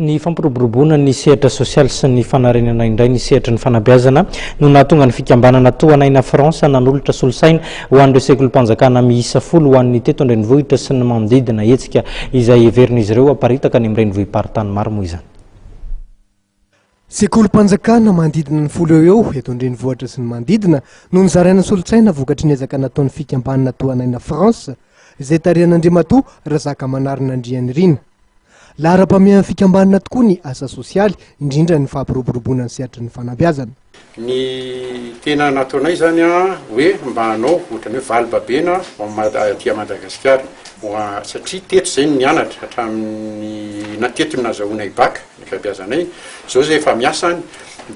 Ny fampiroboroboana ny sehatra sosialy sy ny fanarenana indray ny sehatra ny fanabeazana no nahatonga ny fikambanana toanaina Fransa nanolotra solosaina ho an'ireo sekolim-panjakana miisa 10 ho an'ny teto an-drenivohitra sy ny manodidina hetsika izay heverin'izy ireo aparitaka any amin'ny renivohim-paritany maro moa izany. Sekolim-panjakana manodidina ny 10 eo eto an-drenivohitra sy ny manodidina no nizaraina solosaina vokatry ny ezaka nataon'ny fikambanana toanaina Fransa izay tarehan'Andriamatoa Razaka Manarin'Andriany Rina. Lara-pamehan'ny fikambanana tokoa ny asa sosialy indrindra ny fampiroboroboana ny sehatra ny fanabeazana. Ny tena nataonay zany hoe mba hanao ohatrany hoe valibabena aty Madagasikara satria teto zay nianatra hatramin'ny teto ny nazahoanay baka ny fanabeazanay zao zay efa miasany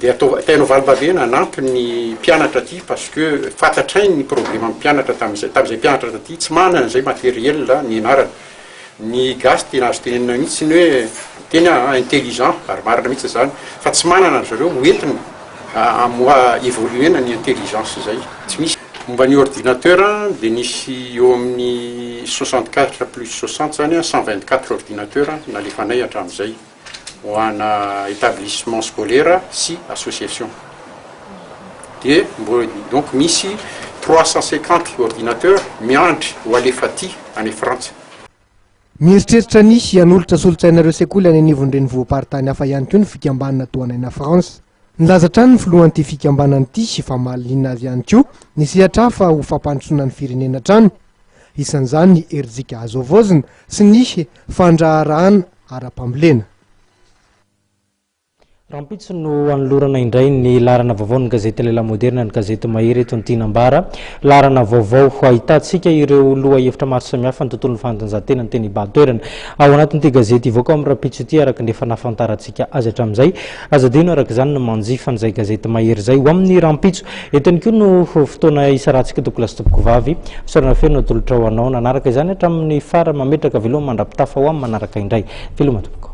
dia ataonao valibabena anampy ny mpianatra aty parce que fantatray ny problème amin'ny mpianatra tam'izay mpianatra aty tsy manana zay matériel ny anarany. Ny gasy tena azo tenenina mihitsy ny hoe tena intelligent ary marina mihitsy zany fa tsy manana zareo hoentina amoa évoluena ny intelligence zay tsy misy. Momba ny ordinateur dia nisy eo amin'ny 64 plus 60 zany 124 ordinateur nalefanay hatramin'izay ho ana établissement scolaire sy association. Dia donc misy 350 ordinateur miandry ho alefa aty any Frantsa. Mieritreritra nisy hanolotra solosainareo sekoly any anivon-drenivohim-paritany hafa ihany koa ny fikambanana toanaina Fransa. Nilaza hatrany ny filohan'ity fikambanana ity sy famaliana azy ihany koa ny sehatra hafa ho fampandrosoana ny firenena hatrany. Isan'izany ny Erzika Azovozina sy ny fandraharahana ara-pambolena. Rampitso no anolorana indray ny larana vaovao ny gazety Lela Moderna ny gazety Mahery eto Antinambara. Larana vaovao ho ahitantsika ireo loha hevitra maro samihafa ny tontolon'ny fanatanjahantena ny teny Bahatoerana ao anatin'ity gazety ivoaka amin'ny Rampitso ity araka ny efa nafantarantsika azy hatramin'izay. Aza dino araka izany no manjifa an'izay gazety Mahery izay ho amin'ny Rampitso. Eto ihany koa no fotoana isarantsika toko lasa topoko vavy sorana feno atolotra ho anao nanaraka izany hatramin'ny fara mametraka veloma mandrapitafa ho amin'ny manaraka indray. Veloma tompoko.